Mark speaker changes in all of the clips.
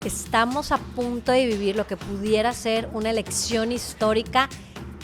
Speaker 1: Estamos a punto de vivir lo que pudiera ser una elección histórica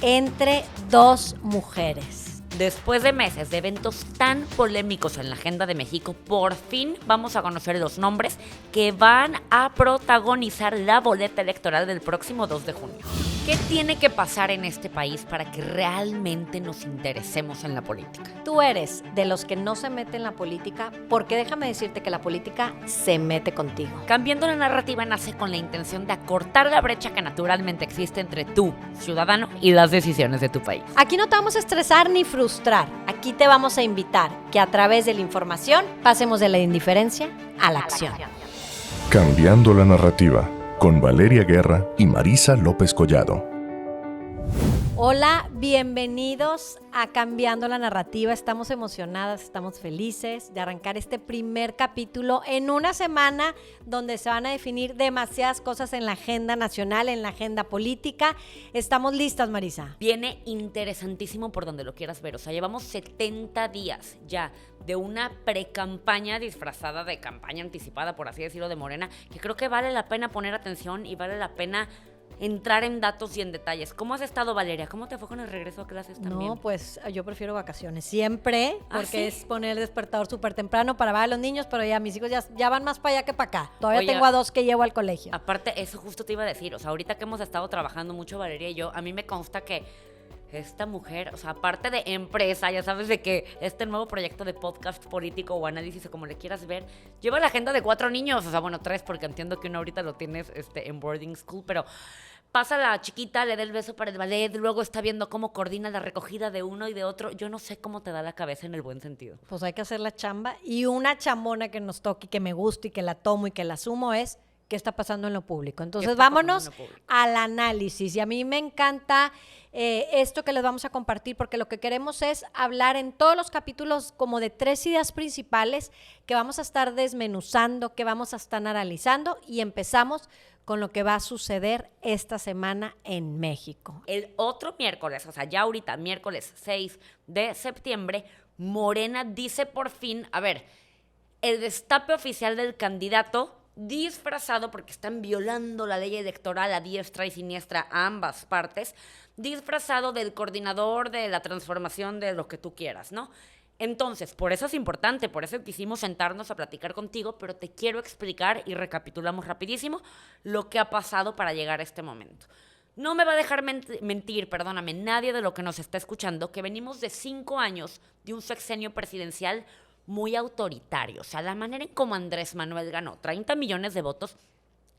Speaker 1: entre dos mujeres.
Speaker 2: Después de meses de eventos tan polémicos en la agenda de México, por fin vamos a conocer los nombres que van a protagonizar la boleta electoral del próximo 2 de junio. ¿Qué tiene que pasar en este país para que realmente nos interesemos en la política?
Speaker 1: Tú eres de los que no se mete en la política, porque déjame decirte que la política se mete contigo.
Speaker 2: Cambiando la narrativa nace con la intención de acortar la brecha que naturalmente existe entre tú, ciudadano, y las decisiones de tu país.
Speaker 1: Aquí no te vamos a estresar ni frustrar. Aquí te vamos a invitar que a través de la información pasemos de la indiferencia a la acción.
Speaker 3: Cambiando la narrativa, con Valeria Guerra y Marisa López Collado.
Speaker 1: Hola, bienvenidos a Cambiando la Narrativa. Estamos emocionadas, estamos felices de arrancar este primer capítulo en una semana donde se van a definir demasiadas cosas en la agenda nacional, en la agenda política. ¿Estamos listas, Marisa?
Speaker 2: Viene interesantísimo por donde lo quieras ver. O sea, llevamos 70 días ya de una pre-campaña disfrazada de campaña anticipada, por así decirlo, de Morena, que creo que vale la pena poner atención y vale la pena entrar en datos y en detalles. ¿Cómo has estado, Valeria? ¿Cómo te fue con el regreso a clases también?
Speaker 1: No, pues yo prefiero vacaciones siempre, porque
Speaker 2: ¿sí?
Speaker 1: es poner el despertador súper temprano para ver a los niños, pero ya mis hijos ya van más para allá que para acá. Todavía
Speaker 2: Oye,
Speaker 1: tengo a dos que llevo al colegio.
Speaker 2: Aparte, eso justo te iba a decir. O sea, ahorita que hemos estado trabajando mucho, Valeria y yo, a mí me consta que esta mujer, o sea, aparte de empresa, ya sabes de que este nuevo proyecto de podcast político o análisis o como le quieras ver, lleva la agenda de 4 niños, o sea, bueno, 3 porque entiendo que uno ahorita lo tienes en boarding school, pero pasa la chiquita, le da el beso para el ballet, luego está viendo cómo coordina la recogida de uno y de otro. Yo no sé cómo te da la cabeza en el buen sentido.
Speaker 1: Pues hay que hacer la chamba, y una chambona que nos toque y que me guste y que la tomo y que la asumo es qué está pasando en lo público. Entonces vámonos al análisis, y a mí me encanta esto que les vamos a compartir, porque lo que queremos es hablar en todos los capítulos como de 3 ideas principales que vamos a estar desmenuzando, que vamos a estar analizando, y empezamos con lo que va a suceder esta semana en México.
Speaker 2: El otro miércoles, o sea, ya ahorita, miércoles 6 de septiembre, Morena dice por fin, a ver, el destape oficial del candidato disfrazado, porque están violando la ley electoral a diestra y siniestra a ambas partes, disfrazado del coordinador de la transformación de lo que tú quieras, ¿no? Entonces, por eso es importante, por eso quisimos sentarnos a platicar contigo, pero te quiero explicar y recapitulamos rapidísimo lo que ha pasado para llegar a este momento. No me va a dejar mentir, perdóname, nadie de lo que nos está escuchando, que venimos de 5 años de un sexenio presidencial muy autoritario. O sea, la manera en cómo Andrés Manuel ganó 30 millones de votos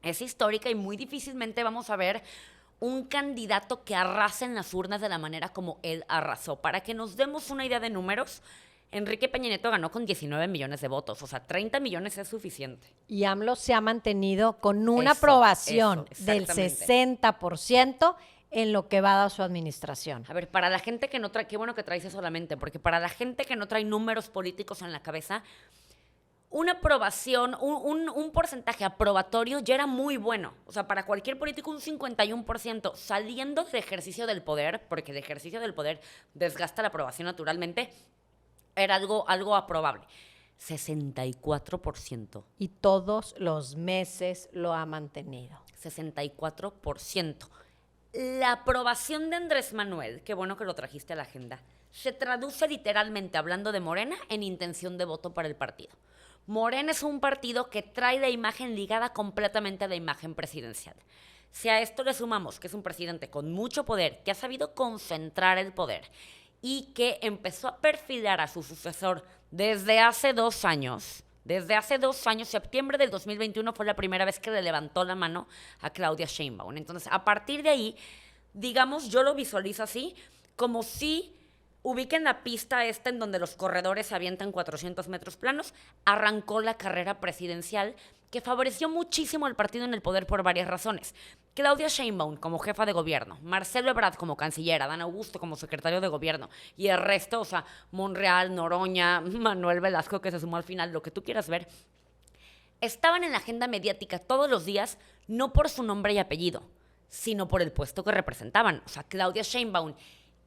Speaker 2: es histórica y muy difícilmente vamos a ver un candidato que arrase en las urnas de la manera como él arrasó. Para que nos demos una idea de números, Enrique Peña Nieto ganó con 19 millones de votos, o sea, 30 millones es suficiente.
Speaker 1: Y AMLO se ha mantenido con una aprobación del 60% en lo que va a su administración.
Speaker 2: A ver, para la gente que no trae, qué bueno que traes eso a la mente, porque para la gente que no trae números políticos en la cabeza, una aprobación, un porcentaje aprobatorio ya era muy bueno. O sea, para cualquier político un 51% saliendo del ejercicio del poder, porque el ejercicio del poder desgasta la aprobación naturalmente, era algo aprobable. 64%.
Speaker 1: Y todos los meses lo ha mantenido.
Speaker 2: 64%. La aprobación de Andrés Manuel, qué bueno que lo trajiste a la agenda, se traduce literalmente, hablando de Morena, en intención de voto para el partido. Morena es un partido que trae la imagen ligada completamente a la imagen presidencial. Si a esto le sumamos que es un presidente con mucho poder, que ha sabido concentrar el poder y que empezó a perfilar a su sucesor desde hace 2 años. Desde hace 2 años, septiembre del 2021 fue la primera vez que le levantó la mano a Claudia Sheinbaum. Entonces, a partir de ahí, digamos, yo lo visualizo así, como si ubiquen la pista en donde los corredores se avientan 400 metros planos, arrancó la carrera presidencial que favoreció muchísimo al partido en el poder por varias razones. Claudia Sheinbaum como jefa de gobierno, Marcelo Ebrard como canciller, Adán Augusto como secretario de gobierno y el resto, o sea, Monreal, Noroña, Manuel Velasco que se sumó al final, lo que tú quieras ver, estaban en la agenda mediática todos los días, no por su nombre y apellido, sino por el puesto que representaban. O sea, Claudia Sheinbaum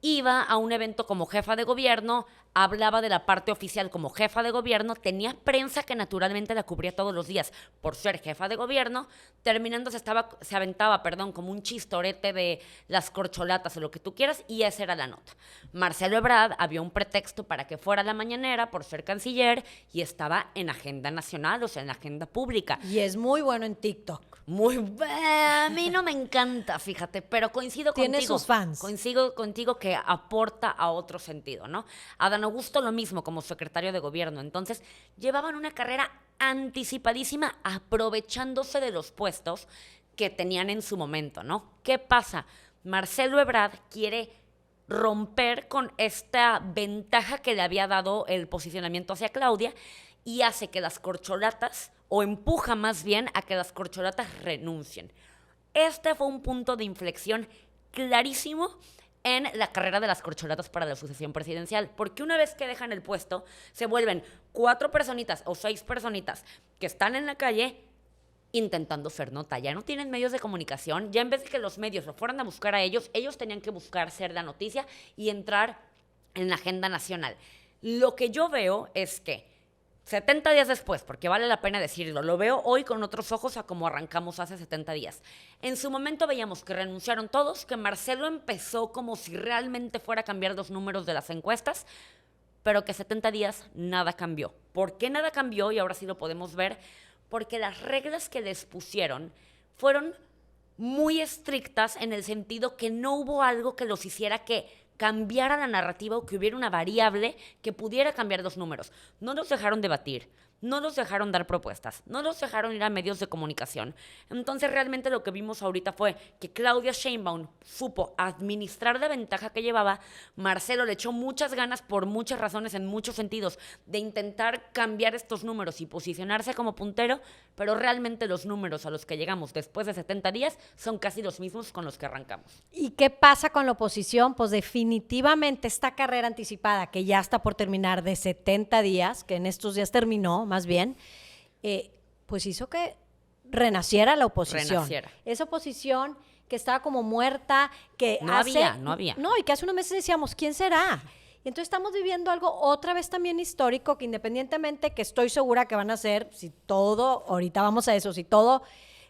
Speaker 2: iba a un evento como jefa de gobierno, hablaba de la parte oficial como jefa de gobierno, tenía prensa que naturalmente la cubría todos los días por ser jefa de gobierno, terminando se aventaba, como un chistorete de las corcholatas o lo que tú quieras, y esa era la nota. Marcelo Ebrard había un pretexto para que fuera a la mañanera por ser canciller y estaba en agenda nacional, o sea, en la agenda pública.
Speaker 1: Y es muy bueno en TikTok.
Speaker 2: A mí no me encanta, fíjate, pero coincido contigo.
Speaker 1: Tiene sus fans.
Speaker 2: Coincido contigo que aporta a otro sentido, ¿no? Adán Augusto lo mismo como secretario de gobierno. Entonces, llevaban una carrera anticipadísima aprovechándose de los puestos que tenían en su momento, ¿no? ¿Qué pasa? Marcelo Ebrard quiere romper con esta ventaja que le había dado el posicionamiento hacia Claudia y hace que las corcholatas, o empuja más bien a que las corcholatas renuncien. Este fue un punto de inflexión clarísimo en la carrera de las corcholatas para la sucesión presidencial, porque una vez que dejan el puesto, se vuelven 4 personitas o 6 personitas que están en la calle intentando ser nota. Ya no tienen medios de comunicación, ya en vez de que los medios lo fueran a buscar a ellos tenían que buscar ser la noticia y entrar en la agenda nacional. Lo que yo veo es que 70 días después, porque vale la pena decirlo, lo veo hoy con otros ojos a como arrancamos hace 70 días. En su momento veíamos que renunciaron todos, que Marcelo empezó como si realmente fuera a cambiar los números de las encuestas, pero que 70 días nada cambió. ¿Por qué nada cambió? Y ahora sí lo podemos ver. Porque las reglas que les pusieron fueron muy estrictas en el sentido que no hubo algo que los hiciera que cambiara la narrativa o que hubiera una variable que pudiera cambiar los números. No los dejaron debatir, no los dejaron dar propuestas, no los dejaron ir a medios de comunicación. Entonces realmente lo que vimos ahorita fue que Claudia Sheinbaum supo administrar la ventaja que llevaba. Marcelo le echó muchas ganas por muchas razones, en muchos sentidos, de intentar cambiar estos números y posicionarse como puntero, pero realmente los números a los que llegamos después de 70 días son casi los mismos con los que arrancamos.
Speaker 1: ¿Y qué pasa con la oposición? Pues definitivamente esta carrera anticipada que ya está por terminar de 70 días, que en estos días terminó más bien, pues hizo que renaciera la oposición. Esa oposición que estaba como muerta, que
Speaker 2: no había.
Speaker 1: No, y que hace unos meses decíamos, ¿quién será? Y entonces estamos viviendo algo otra vez también histórico, que independientemente que estoy segura que van a ser, si todo, ahorita vamos a eso, si todo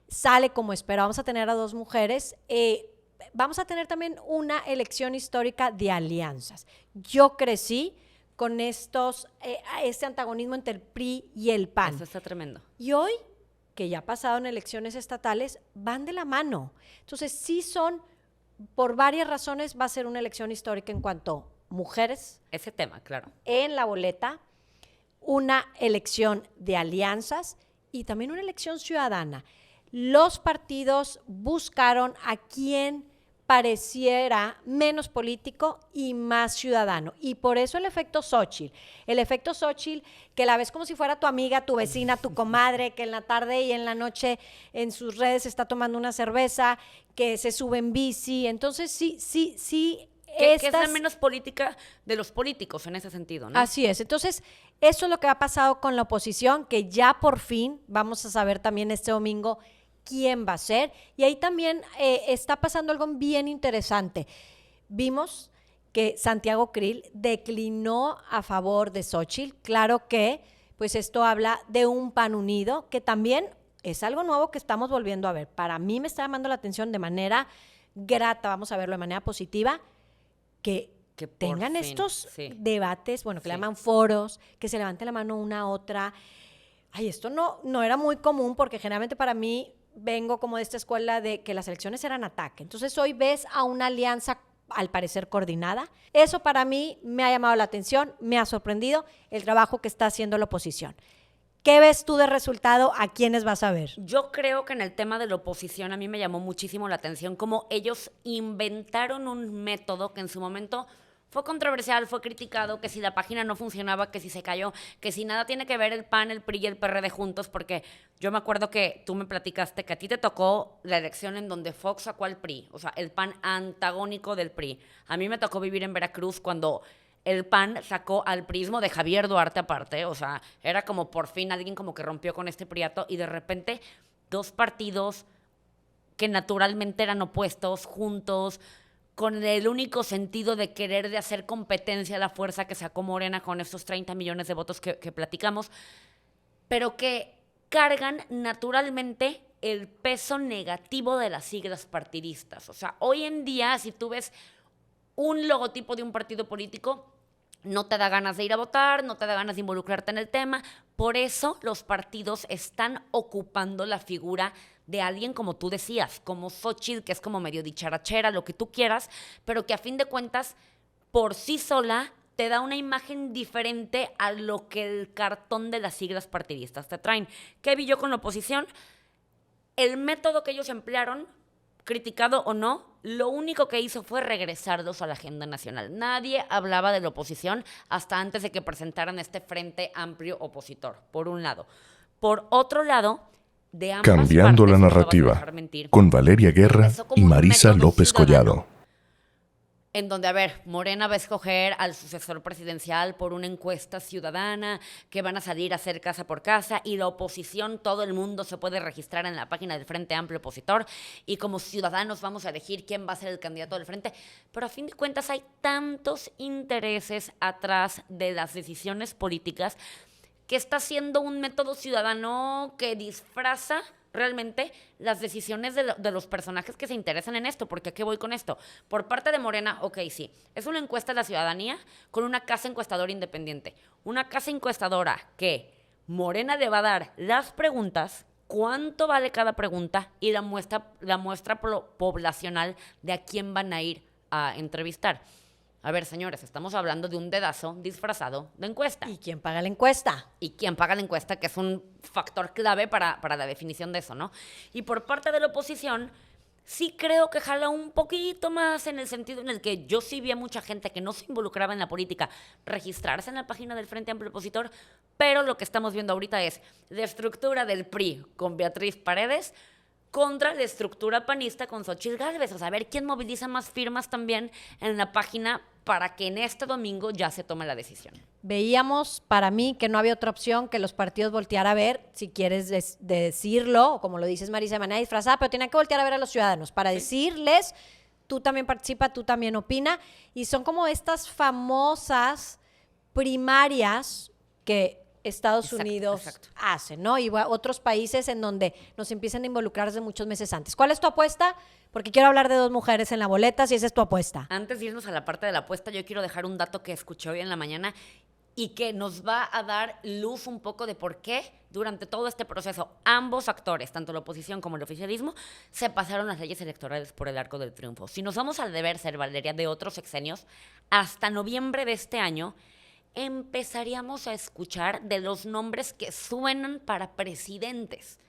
Speaker 1: sale como esperábamos a tener a 2 mujeres, vamos a tener también una elección histórica de alianzas. Yo crecí con este antagonismo entre el PRI y el PAN.
Speaker 2: Eso está tremendo.
Speaker 1: Y hoy, que ya pasaron elecciones estatales, van de la mano. Entonces, sí son, por varias razones, va a ser una elección histórica en cuanto a mujeres.
Speaker 2: Ese tema, claro.
Speaker 1: En la boleta, una elección de alianzas y también una elección ciudadana. Los partidos buscaron a quien pareciera menos político y más ciudadano. Y por eso el efecto Xóchitl. El efecto Xóchitl, que la ves como si fuera tu amiga, tu vecina, tu comadre, que en la tarde y en la noche en sus redes está tomando una cerveza, que se sube en bici. Entonces, sí.
Speaker 2: Que es la menos política de los políticos en ese sentido, ¿no?
Speaker 1: Así es. Entonces, eso es lo que ha pasado con la oposición, que ya por fin vamos a saber también este domingo quién va a ser. Y ahí también está pasando algo bien interesante. Vimos que Santiago Krill declinó a favor de Xóchitl. Claro que pues esto habla de un PAN unido, que también es algo nuevo que estamos volviendo a ver. Para mí me está llamando la atención de manera grata, vamos a verlo de manera positiva, que tengan estos debates, bueno, que le llaman foros, que se levante la mano una a otra. Ay, esto no era muy común, porque generalmente para mí vengo como de esta escuela de que las elecciones eran ataque. Entonces hoy ves a una alianza al parecer coordinada. Eso para mí me ha llamado la atención, me ha sorprendido el trabajo que está haciendo la oposición. ¿Qué ves tú de resultado? ¿A quiénes vas a ver?
Speaker 2: Yo creo que en el tema de la oposición a mí me llamó muchísimo la atención cómo ellos inventaron un método que en su momento fue controversial, fue criticado, que si la página no funcionaba, que si se cayó, que si nada tiene que ver el PAN, el PRI y el PRD juntos, porque yo me acuerdo que tú me platicaste que a ti te tocó la elección en donde Fox sacó al PRI, o sea, el PAN antagónico del PRI. A mí me tocó vivir en Veracruz cuando el PAN sacó al priismo de Javier Duarte aparte, o sea, era como por fin alguien como que rompió con este priato y de repente 2 partidos que naturalmente eran opuestos, juntos, con el único sentido de querer de hacer competencia a la fuerza que sacó Morena con estos 30 millones de votos que platicamos, pero que cargan naturalmente el peso negativo de las siglas partidistas. O sea, hoy en día, si tú ves un logotipo de un partido político, no te da ganas de ir a votar, no te da ganas de involucrarte en el tema. Por eso los partidos están ocupando la figura de alguien, como tú decías, como Xóchitl, que es como medio dicharachera, lo que tú quieras, pero que a fin de cuentas, por sí sola, te da una imagen diferente a lo que el cartón de las siglas partidistas te traen. ¿Qué vi yo con la oposición? El método que ellos emplearon, criticado o no, lo único que hizo fue regresarlos a la agenda nacional. Nadie hablaba de la oposición hasta antes de que presentaran este frente amplio opositor, por un lado. Por otro lado, de ambas
Speaker 3: Cambiando
Speaker 2: partes,
Speaker 3: la
Speaker 2: no me vas a
Speaker 3: narrativa,
Speaker 2: dejar mentir,
Speaker 3: con Valeria Guerra
Speaker 2: empezó como
Speaker 3: y
Speaker 2: un
Speaker 3: Marisa
Speaker 2: método
Speaker 3: López
Speaker 2: ciudadano,
Speaker 3: Collado.
Speaker 2: en donde, a ver, Morena va a escoger al sucesor presidencial por una encuesta ciudadana, que van a salir a hacer casa por casa, y la oposición, todo el mundo se puede registrar en la página del Frente Amplio Opositor, y como ciudadanos vamos a elegir quién va a ser el candidato del Frente. Pero a fin de cuentas hay tantos intereses atrás de las decisiones políticas que está siendo un método ciudadano que disfraza realmente las decisiones de los personajes que se interesan en esto. Porque ¿a qué voy con esto? Por parte de Morena, ok, sí, es una encuesta de la ciudadanía con una casa encuestadora independiente. Una casa encuestadora que Morena le va a dar las preguntas, cuánto vale cada pregunta y la muestra poblacional de a quién van a ir a entrevistar. A ver, señores, estamos hablando de un dedazo disfrazado de encuesta.
Speaker 1: ¿Y quién paga la encuesta?
Speaker 2: Y quién paga la encuesta, que es un factor clave para la definición de eso, ¿no? Y por parte de la oposición, sí creo que jala un poquito más en el sentido en el que yo sí vi a mucha gente que no se involucraba en la política registrarse en la página del Frente Amplio Opositor, pero lo que estamos viendo ahorita es la estructura del PRI con Beatriz Paredes contra la estructura panista con Xóchitl Gálvez. O sea, a ver quién moviliza más firmas también en la página para que en este domingo ya se tome la decisión.
Speaker 1: Veíamos, para mí, que no había otra opción que los partidos voltear a ver, si quieres decirlo, o como lo dices, Marisa, de manera disfrazada, pero tenían que voltear a ver a los ciudadanos para decirles, tú también participa, tú también opina, y son como estas famosas primarias que Estados Unidos hace, ¿no? Y otros países en donde nos empiezan a involucrar desde muchos meses antes. ¿Cuál es tu apuesta? Porque quiero hablar de 2 mujeres en la boleta, si esa es tu apuesta.
Speaker 2: Antes de irnos a la parte de la apuesta, yo quiero dejar un dato que escuché hoy en la mañana y que nos va a dar luz un poco de por qué durante todo este proceso ambos actores, tanto la oposición como el oficialismo, se pasaron las leyes electorales por el arco del triunfo. Si nos vamos al deber ser, Valeria, de otros sexenios, hasta noviembre de este año empezaríamos a escuchar de los nombres que suenan para presidentes.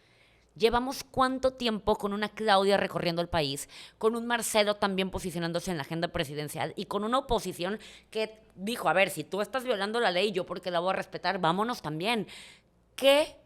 Speaker 2: Llevamos cuánto tiempo con una Claudia recorriendo el país, con un Marcelo también posicionándose en la agenda presidencial y con una oposición que dijo, a ver, si tú estás violando la ley, yo porque la voy a respetar, vámonos también. ¿Qué?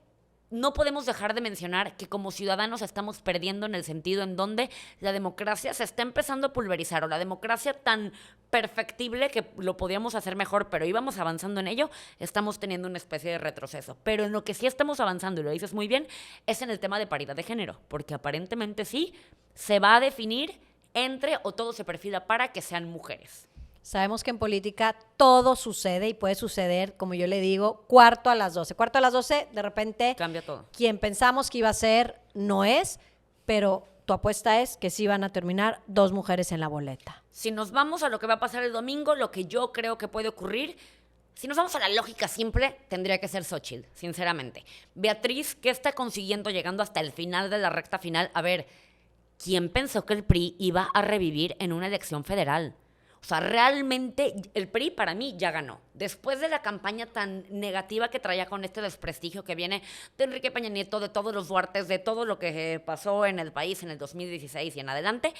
Speaker 2: No podemos dejar de mencionar que como ciudadanos estamos perdiendo en el sentido en donde la democracia se está empezando a pulverizar, o la democracia tan perfectible que lo podíamos hacer mejor, pero íbamos avanzando en ello, estamos teniendo una especie de retroceso. Pero en lo que sí estamos avanzando, y lo dices muy bien, es en el tema de paridad de género, porque aparentemente sí se va a definir entre o todo se perfila para que sean mujeres.
Speaker 1: Sabemos que en política todo sucede y puede suceder, como yo le digo, cuarto a las 12. Cuarto a las 12, de repente,
Speaker 2: cambia todo.
Speaker 1: Quien pensamos que iba a ser, no es, pero tu apuesta es que sí van a terminar 2 mujeres en la boleta.
Speaker 2: Si nos vamos a lo que va a pasar el domingo, lo que yo creo que puede ocurrir, si nos vamos a la lógica simple, tendría que ser Xóchitl, sinceramente. Beatriz, ¿qué está consiguiendo llegando hasta el final de la recta final? A ver, ¿quién pensó que el PRI iba a revivir en una elección federal? O sea, realmente el PRI para mí ya ganó. Después de la campaña tan negativa que traía con este desprestigio que viene de Enrique Peña Nieto, de todos los Duartes, de todo lo que pasó en el país en el 2016 y en adelante,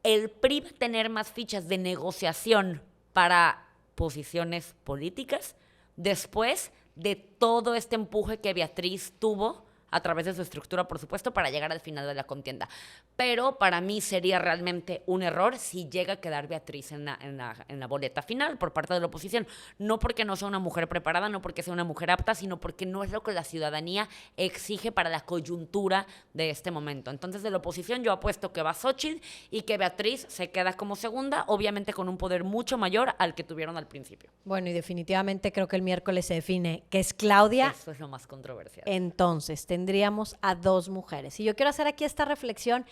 Speaker 2: el PRI va a tener más fichas de negociación para posiciones políticas después de todo este empuje que Beatriz tuvo a través de su estructura, por supuesto, para llegar al final de la contienda. Pero para mí sería realmente un error si llega a quedar Beatriz en la boleta final por parte de la oposición. No porque no sea una mujer preparada, no porque sea una mujer apta, sino porque no es lo que la ciudadanía exige para la coyuntura de este momento. Entonces, de la oposición yo apuesto que va Xóchitl y que Beatriz se queda como segunda, obviamente con un poder mucho mayor al que tuvieron al principio.
Speaker 1: Bueno, y definitivamente creo que el miércoles se define que es Claudia.
Speaker 2: Eso es lo más controversial.
Speaker 1: Entonces, tendríamos a 2 mujeres. Y yo quiero hacer aquí esta reflexión.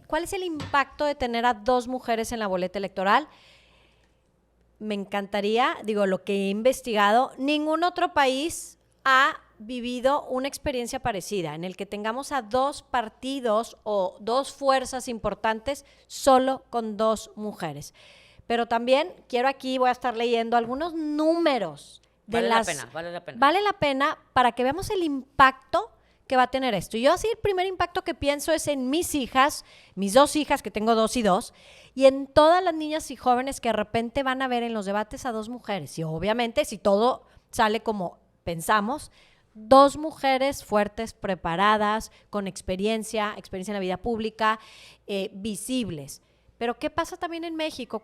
Speaker 1: ¿Cuál es el impacto de tener a 2 mujeres en la boleta electoral? Me encantaría, lo que he investigado, ningún otro país ha vivido una experiencia parecida en el que tengamos a 2 partidos o 2 fuerzas importantes solo con 2 mujeres. Pero también voy a estar leyendo algunos números.
Speaker 2: Vale la pena.
Speaker 1: Vale la pena para que veamos el impacto que va a tener esto. Y yo así el primer impacto que pienso es en mis hijas, mis 2 hijas, que tengo 2 y 2, y en todas las niñas y jóvenes que de repente van a ver en los debates a 2 mujeres. Y obviamente, si todo sale como pensamos, 2 mujeres fuertes, preparadas, con experiencia en la vida pública, visibles. Pero ¿qué pasa también en México?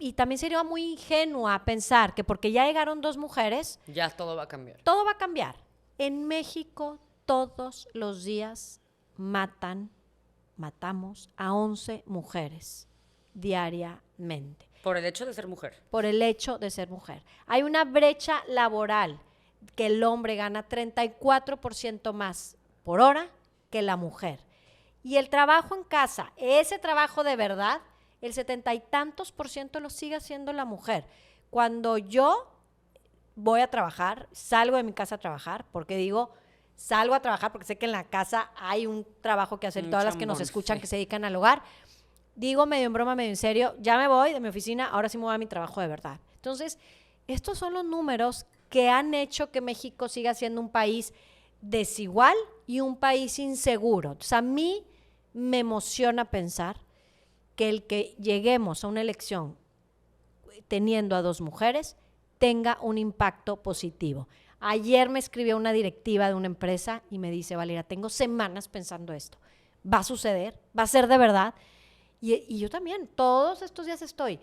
Speaker 1: Y también sería muy ingenua pensar que porque ya llegaron 2 mujeres,
Speaker 2: ya todo va a cambiar.
Speaker 1: Todo va a cambiar. En México todos los días matamos a 11 mujeres diariamente.
Speaker 2: Por el hecho de ser mujer.
Speaker 1: Por el hecho de ser mujer. Hay una brecha laboral que el hombre gana 34% más por hora que la mujer. Y el trabajo en casa, ese trabajo de verdad, el 70 y tantos % lo sigue haciendo la mujer. Cuando yo voy a trabajar, salgo de mi casa a trabajar, salgo a trabajar porque sé que en la casa hay un trabajo que hacer, todas las que nos escuchan que se dedican al hogar, digo medio en broma, medio en serio, ya me voy de mi oficina, ahora sí me voy a mi trabajo de verdad. Entonces, estos son los números que han hecho que México siga siendo un país desigual y un país inseguro. Entonces, a mí me emociona pensar que el que lleguemos a una elección teniendo a 2 mujeres tenga un impacto positivo. Ayer me escribió una directiva de una empresa y me dice, Valeria, tengo semanas pensando esto. ¿Va a suceder? ¿Va a ser de verdad? Y yo también, todos estos días estoy.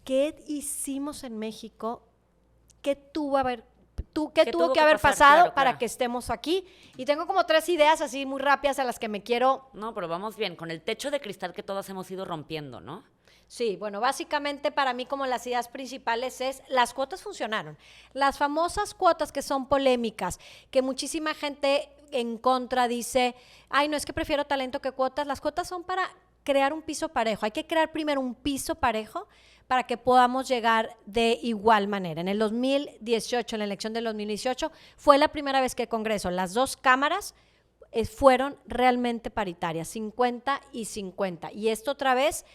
Speaker 1: ¿Qué hicimos en México? ¿Qué tuvo que haber pasado para que estemos aquí? Y tengo como 3 ideas así muy rápidas a las que me quiero...
Speaker 2: No, pero vamos bien, con el techo de cristal que todas hemos ido rompiendo, ¿no?
Speaker 1: Sí, bueno, básicamente para mí como las ideas principales es, las cuotas funcionaron. Las famosas cuotas que son polémicas, que muchísima gente en contra dice, ay, no, es que prefiero talento que cuotas. Las cuotas son para crear un piso parejo. Hay que crear primero un piso parejo para que podamos llegar de igual manera. En el 2018, en la elección del 2018, fue la primera vez que el Congreso, las 2 cámaras fueron realmente paritarias, 50 y 50. Y esto otra vez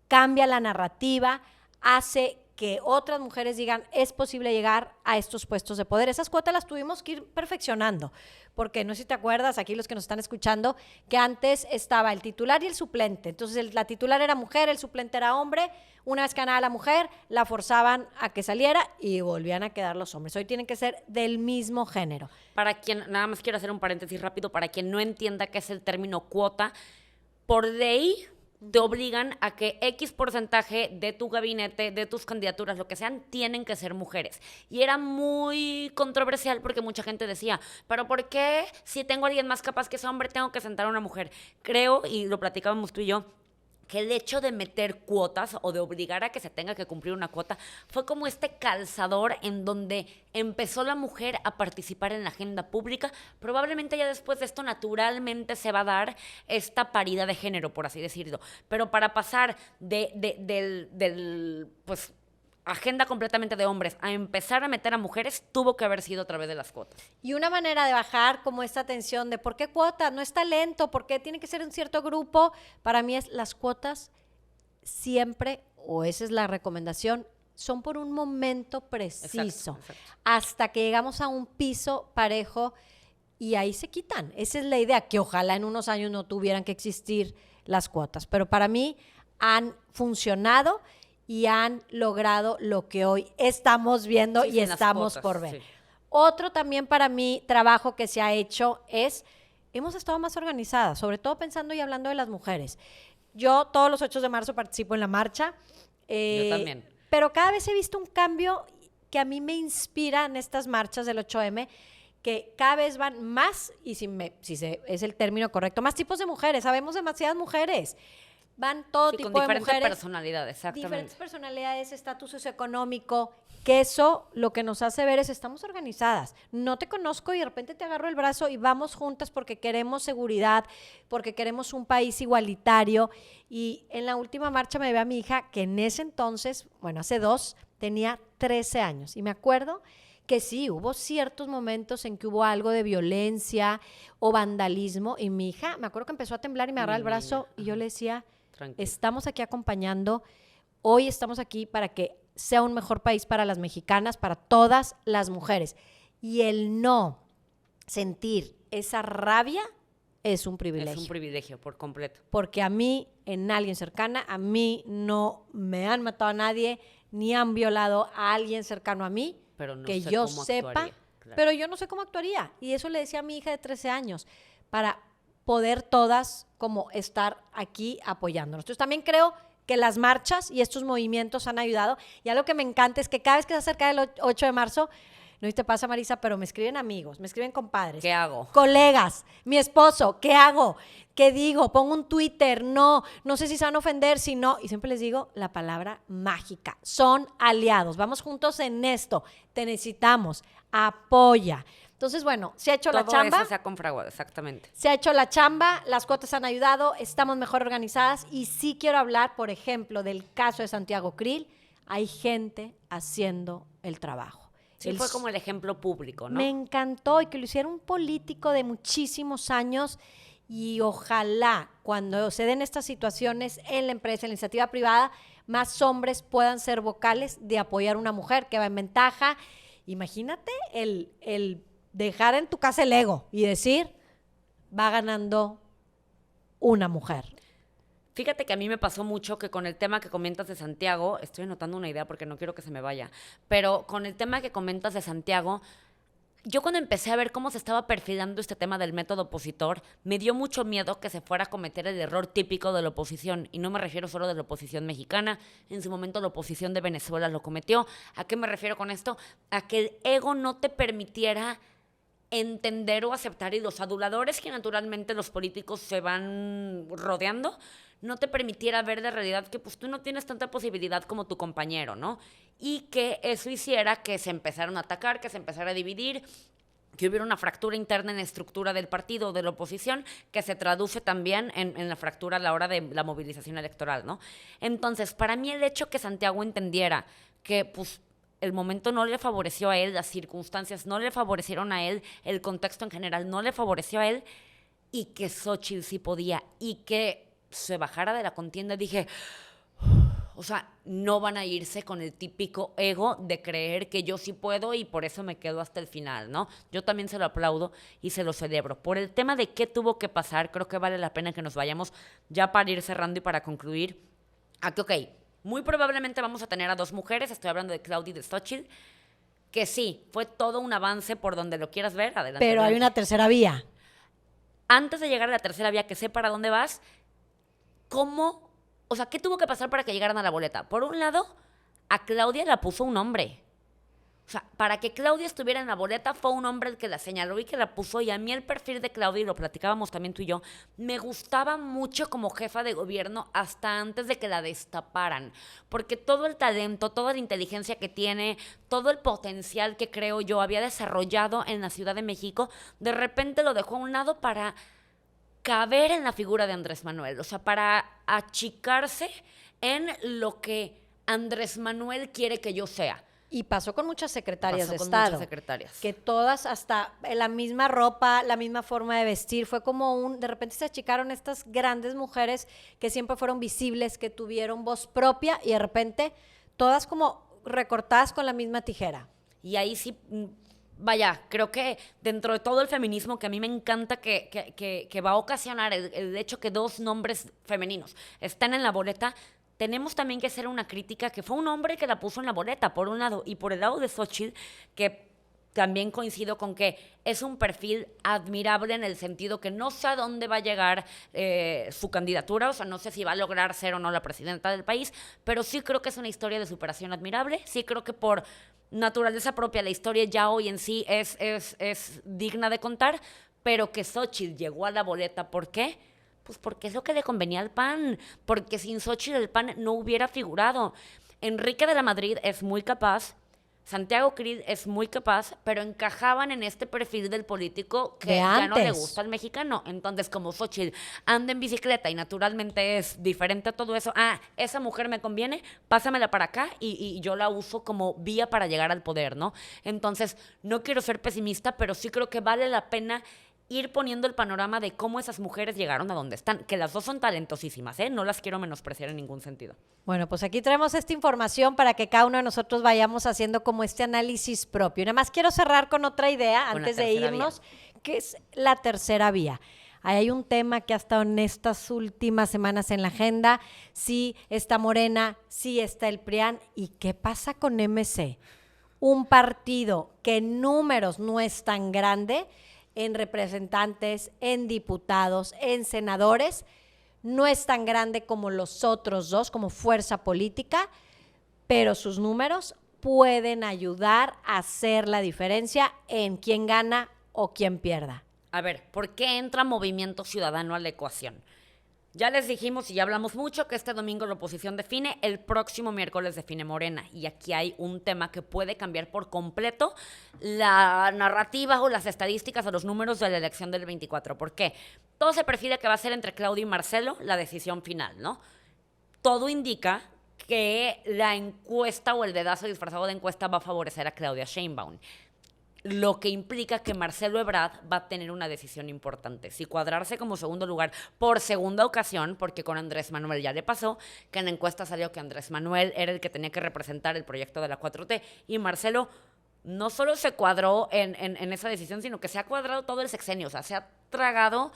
Speaker 1: cambia la narrativa, hace que otras mujeres digan, es posible llegar a estos puestos de poder. Esas cuotas las tuvimos que ir perfeccionando, porque no sé si te acuerdas, aquí los que nos están escuchando, que antes estaba el titular y el suplente. Entonces la titular era mujer, el suplente era hombre. Una vez que ganaba la mujer, la forzaban a que saliera y volvían a quedar los hombres. Hoy tienen que ser del mismo género.
Speaker 2: Para quien, nada más quiero hacer un paréntesis rápido, para quien no entienda qué es el término cuota, por ley te obligan a que X porcentaje de tu gabinete, de tus candidaturas, lo que sean, tienen que ser mujeres. Y era muy controversial porque mucha gente decía, pero ¿por qué si tengo a alguien más capaz que ese hombre tengo que sentar a una mujer? Creo, y lo platicábamos tú y yo, que el hecho de meter cuotas o de obligar a que se tenga que cumplir una cuota fue como este calzador en donde empezó la mujer a participar en la agenda pública. Probablemente ya después de esto naturalmente se va a dar esta paridad de género, por así decirlo. Pero para pasar pues, agenda completamente de hombres a empezar a meter a mujeres, tuvo que haber sido a través de las cuotas.
Speaker 1: Y una manera de bajar como esta tensión de ¿por qué cuotas? No es talento, ¿por qué tiene que ser un cierto grupo? Para mí es las cuotas siempre, o esa es la recomendación, son por un momento preciso,
Speaker 2: exacto.
Speaker 1: Hasta que llegamos a un piso parejo y ahí se quitan. Esa es la idea, que ojalá en unos años no tuvieran que existir las cuotas, pero para mí han funcionado y han logrado lo que hoy estamos viendo y estamos por ver. Sí. Otro también para mí trabajo que se ha hecho es, hemos estado más organizadas, sobre todo pensando y hablando de las mujeres. Yo todos los 8 de marzo participo en la marcha.
Speaker 2: Yo también.
Speaker 1: Pero cada vez he visto un cambio que a mí me inspira en estas marchas del 8M, que cada vez van más, y es el término correcto, más tipos de mujeres. Sabemos demasiadas mujeres. Van todo tipo de mujeres.
Speaker 2: Con diferentes personalidades, exactamente.
Speaker 1: Diferentes personalidades, estatus socioeconómico, que eso lo que nos hace ver es estamos organizadas. No te conozco y de repente te agarro el brazo y vamos juntas porque queremos seguridad, porque queremos un país igualitario. Y en la última marcha me ve a mi hija, que en ese entonces, bueno, hace 2, tenía 13 años. Y me acuerdo que sí, hubo ciertos momentos en que hubo algo de violencia o vandalismo. Y mi hija, me acuerdo que empezó a temblar y me agarraba el brazo y yo le decía, tranquilo, estamos aquí acompañando, hoy estamos aquí para que sea un mejor país para las mexicanas, para todas las mujeres. Y el no sentir esa rabia es un privilegio.
Speaker 2: Es un privilegio por completo.
Speaker 1: Porque a mí, en alguien cercana, a mí no me han matado a nadie, ni han violado a alguien cercano a mí,
Speaker 2: pero no
Speaker 1: que
Speaker 2: sé
Speaker 1: yo
Speaker 2: cómo
Speaker 1: sepa,
Speaker 2: actuaría, claro.
Speaker 1: Pero yo no sé cómo actuaría. Y eso le decía a mi hija de 13 años, para poder todas como estar aquí apoyándonos. Entonces también creo que las marchas y estos movimientos han ayudado. Y algo que me encanta es que cada vez que se acerca el 8 de marzo, no sé si te pasa, Marisa, pero me escriben amigos, me escriben compadres.
Speaker 2: ¿Qué hago?
Speaker 1: Colegas, mi esposo, ¿qué hago? ¿Qué digo? Pongo un Twitter, no sé si se van a ofender, si no. Y siempre les digo la palabra mágica. Son aliados, vamos juntos en esto. Te necesitamos, apoya. Entonces, bueno, se ha hecho la chamba.
Speaker 2: Todo eso se ha confraguado, exactamente.
Speaker 1: Se ha hecho la chamba, las cuotas han ayudado, estamos mejor organizadas y sí quiero hablar, por ejemplo, del caso de Santiago Krill. Hay gente haciendo el trabajo.
Speaker 2: Sí, fue como el ejemplo público, ¿no?
Speaker 1: Me encantó y que lo hiciera un político de muchísimos años y ojalá cuando se den estas situaciones en la empresa, en la iniciativa privada, más hombres puedan ser vocales de apoyar a una mujer que va en ventaja. Imagínate el dejar en tu casa el ego y decir, va ganando una mujer.
Speaker 2: Fíjate que a mí me pasó mucho que con el tema que comentas de Santiago, estoy anotando una idea porque no quiero que se me vaya, pero con el tema que comentas de Santiago, yo cuando empecé a ver cómo se estaba perfilando este tema del método opositor, me dio mucho miedo que se fuera a cometer el error típico de la oposición, y no me refiero solo de la oposición mexicana, en su momento la oposición de Venezuela lo cometió. ¿A qué me refiero con esto? A que el ego no te permitiera entender o aceptar, y los aduladores que naturalmente los políticos se van rodeando, no te permitiera ver de realidad que pues tú no tienes tanta posibilidad como tu compañero, ¿no? Y que eso hiciera que se empezaran a atacar, que se empezara a dividir, que hubiera una fractura interna en la estructura del partido o de la oposición, que se traduce también en la fractura a la hora de la movilización electoral, ¿no? Entonces, para mí el hecho que Santiago entendiera que pues el momento no le favoreció a él, las circunstancias no le favorecieron a él, el contexto en general no le favoreció a él, y que Xóchitl sí podía, y que se bajara de la contienda, dije, o sea, no van a irse con el típico ego de creer que yo sí puedo y por eso me quedo hasta el final, ¿no? Yo también se lo aplaudo y se lo celebro. Por el tema de qué tuvo que pasar, creo que vale la pena que nos vayamos ya para ir cerrando y para concluir a que, ok, muy probablemente vamos a tener a 2 mujeres, estoy hablando de Claudia y de Xóchitl, que sí, fue todo un avance por donde lo quieras ver, adelante.
Speaker 1: Pero hay una tercera vía.
Speaker 2: Antes de llegar a la tercera vía, que sé para dónde vas, ¿cómo? O sea, ¿qué tuvo que pasar para que llegaran a la boleta? Por un lado, a Claudia la puso un hombre. O sea, para que Claudia estuviera en la boleta fue un hombre el que la señaló y que la puso. Y a mí el perfil de Claudia, y lo platicábamos también tú y yo, me gustaba mucho como jefa de gobierno hasta antes de que la destaparan. Porque todo el talento, toda la inteligencia que tiene, todo el potencial que creo yo había desarrollado en la Ciudad de México, de repente lo dejó a un lado para caber en la figura de Andrés Manuel. O sea, para achicarse en lo que Andrés Manuel quiere que yo sea.
Speaker 1: Y pasó con muchas secretarias
Speaker 2: Pasó
Speaker 1: de
Speaker 2: con
Speaker 1: Estado.
Speaker 2: muchas secretarias.
Speaker 1: Que todas hasta la misma ropa, la misma forma de vestir, fue como de repente se achicaron estas grandes mujeres que siempre fueron visibles, que tuvieron voz propia y de repente todas como recortadas con la misma tijera.
Speaker 2: Y ahí sí, vaya, creo que dentro de todo el feminismo que a mí me encanta que va a ocasionar el hecho que 2 nombres femeninos están en la boleta, tenemos también que hacer una crítica que fue un hombre que la puso en la boleta, por un lado, y por el lado de Xóchitl, que también coincido con que es un perfil admirable en el sentido que no sé a dónde va a llegar su candidatura, o sea, no sé si va a lograr ser o no la presidenta del país, pero sí creo que es una historia de superación admirable, sí creo que por naturaleza propia la historia ya hoy en sí es digna de contar, pero que Xóchitl llegó a la boleta, ¿por qué? Pues porque es lo que le convenía al PAN, porque sin Xóchitl el PAN no hubiera figurado. Enrique de la Madrid es muy capaz, Santiago Krill es muy capaz, pero encajaban en este perfil del político que ya no le gusta al mexicano. Entonces, como Xóchitl anda en bicicleta y naturalmente es diferente a todo eso, esa mujer me conviene, pásamela para acá y yo la uso como vía para llegar al poder, ¿no? Entonces, no quiero ser pesimista, pero sí creo que vale la pena ir poniendo el panorama de cómo esas mujeres llegaron a donde están, que las dos son talentosísimas, ¿eh? No las quiero menospreciar en ningún sentido.
Speaker 1: Bueno, pues aquí traemos esta información para que cada uno de nosotros vayamos haciendo como este análisis propio. Y nada más quiero cerrar con otra idea antes de irnos, que es la tercera vía. Ahí hay un tema que ha estado en estas últimas semanas en la agenda. Sí está Morena, sí está el PRIAN. ¿Y qué pasa con MC? Un partido que en números no es tan grande, en representantes, en diputados, en senadores, no es tan grande como los otros dos, como fuerza política, pero sus números pueden ayudar a hacer la diferencia en quién gana o quién pierda.
Speaker 2: A ver, ¿por qué entra Movimiento Ciudadano a la ecuación? Ya les dijimos y ya hablamos mucho que este domingo la oposición define, el próximo miércoles define Morena. Y aquí hay un tema que puede cambiar por completo la narrativa o las estadísticas o los números de la elección del 24. ¿Por qué? Todo se perfila que va a ser entre Claudia y Marcelo la decisión final, ¿no? Todo indica que la encuesta o el dedazo disfrazado de encuesta va a favorecer a Claudia Sheinbaum. Lo que implica que Marcelo Ebrard va a tener una decisión importante. Si cuadrarse como segundo lugar por segunda ocasión, porque con Andrés Manuel ya le pasó, que en la encuesta salió que Andrés Manuel era el que tenía que representar el proyecto de la 4T, y Marcelo no solo se cuadró en esa decisión, sino que se ha cuadrado todo el sexenio, o sea, se ha tragado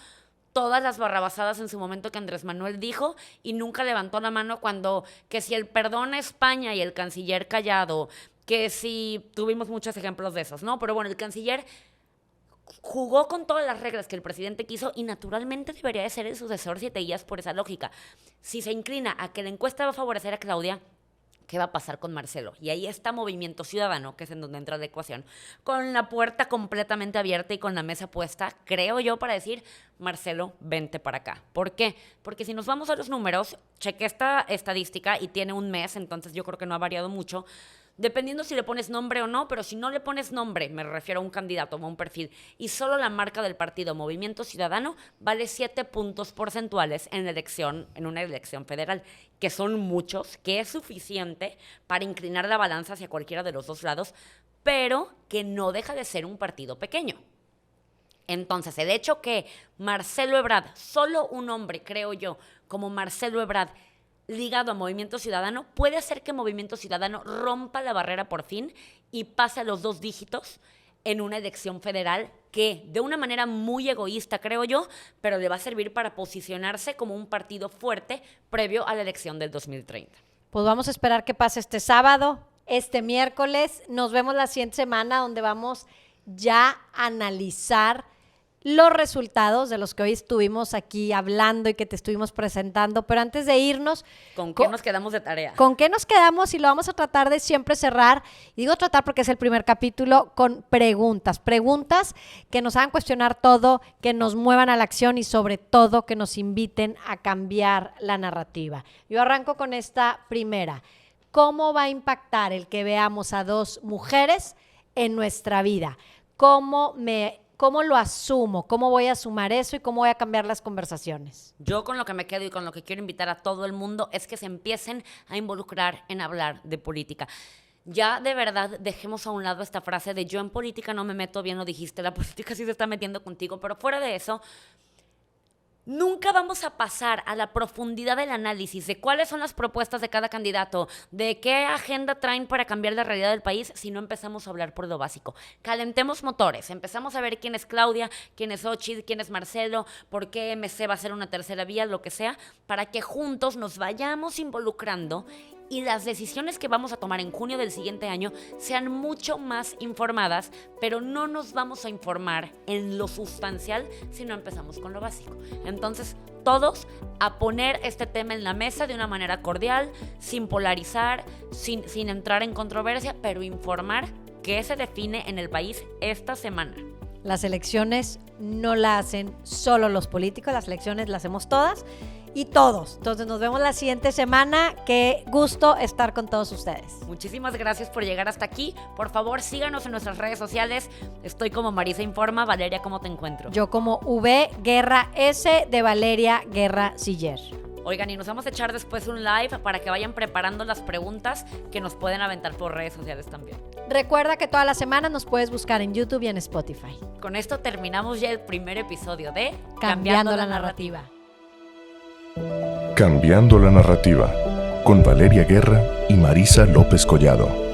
Speaker 2: todas las barrabasadas en su momento que Andrés Manuel dijo y nunca levantó la mano cuando que si el perdón a España y el canciller callado, que sí, tuvimos muchos ejemplos de esos, ¿no? Pero bueno, el canciller jugó con todas las reglas que el presidente quiso y naturalmente debería de ser el sucesor si te guías por esa lógica. Si se inclina a que la encuesta va a favorecer a Claudia, ¿qué va a pasar con Marcelo? Y ahí está Movimiento Ciudadano, que es en donde entra la ecuación, con la puerta completamente abierta y con la mesa puesta, creo yo, para decir, Marcelo, vente para acá. ¿Por qué? Porque si nos vamos a los números, chequé esta estadística y tiene un mes, entonces yo creo que no ha variado mucho, dependiendo si le pones nombre o no, pero si no le pones nombre, me refiero a un candidato o a un perfil, y solo la marca del partido Movimiento Ciudadano vale 7 puntos porcentuales en una elección federal, que son muchos, que es suficiente para inclinar la balanza hacia cualquiera de los dos lados, pero que no deja de ser un partido pequeño. Entonces, el hecho que Marcelo Ebrard, solo un hombre, creo yo, como Marcelo Ebrard, ligado a Movimiento Ciudadano, puede hacer que Movimiento Ciudadano rompa la barrera por fin y pase a los 2 dígitos en una elección federal que, de una manera muy egoísta, creo yo, pero le va a servir para posicionarse como un partido fuerte previo a la elección del 2030.
Speaker 1: Pues vamos a esperar que pase este sábado, este miércoles. Nos vemos la siguiente semana donde vamos ya a analizar los resultados de los que hoy estuvimos aquí hablando y que te estuvimos presentando, pero antes de irnos...
Speaker 2: ¿Con qué nos quedamos de tarea?
Speaker 1: ¿Con qué nos quedamos? Y lo vamos a tratar de siempre cerrar, y digo tratar porque es el primer capítulo, con preguntas que nos hagan cuestionar todo, que nos muevan a la acción y sobre todo que nos inviten a cambiar la narrativa. Yo arranco con esta primera. ¿Cómo va a impactar el que veamos a 2 mujeres en nuestra vida? ¿Cómo lo asumo? ¿Cómo voy a sumar eso y cómo voy a cambiar las conversaciones?
Speaker 2: Yo con lo que me quedo y con lo que quiero invitar a todo el mundo es que se empiecen a involucrar en hablar de política. Ya de verdad dejemos a un lado esta frase de yo en política no me meto, bien lo dijiste, la política sí se está metiendo contigo, pero fuera de eso, nunca vamos a pasar a la profundidad del análisis de cuáles son las propuestas de cada candidato, de qué agenda traen para cambiar la realidad del país si no empezamos a hablar por lo básico. Calentemos motores, empezamos a ver quién es Claudia, quién es Xóchitl, quién es Marcelo, por qué MC va a ser una tercera vía, lo que sea, para que juntos nos vayamos involucrando y las decisiones que vamos a tomar en junio del siguiente año sean mucho más informadas, pero no nos vamos a informar en lo sustancial si no empezamos con lo básico. Entonces, todos a poner este tema en la mesa de una manera cordial, sin polarizar, sin entrar en controversia, pero informar qué se define en el país esta semana.
Speaker 1: Las elecciones no las hacen solo los políticos, las elecciones las hacemos todas y todos. Entonces nos vemos la siguiente semana. Qué gusto estar con todos ustedes.
Speaker 2: Muchísimas gracias por llegar hasta aquí. Por favor, síganos en nuestras redes sociales. Estoy como Marisa Informa. Valeria, ¿cómo te encuentro?
Speaker 1: Yo como V Guerra S de Valeria Guerra Siller.
Speaker 2: Oigan, y nos vamos a echar después un live para que vayan preparando las preguntas que nos pueden aventar por redes sociales también.
Speaker 1: Recuerda que toda la semana nos puedes buscar en YouTube y en Spotify.
Speaker 2: Con esto terminamos ya el primer episodio de
Speaker 1: Cambiando la narrativa.
Speaker 3: Cambiando la narrativa, con Valeria Guerra y Marisa López Collado.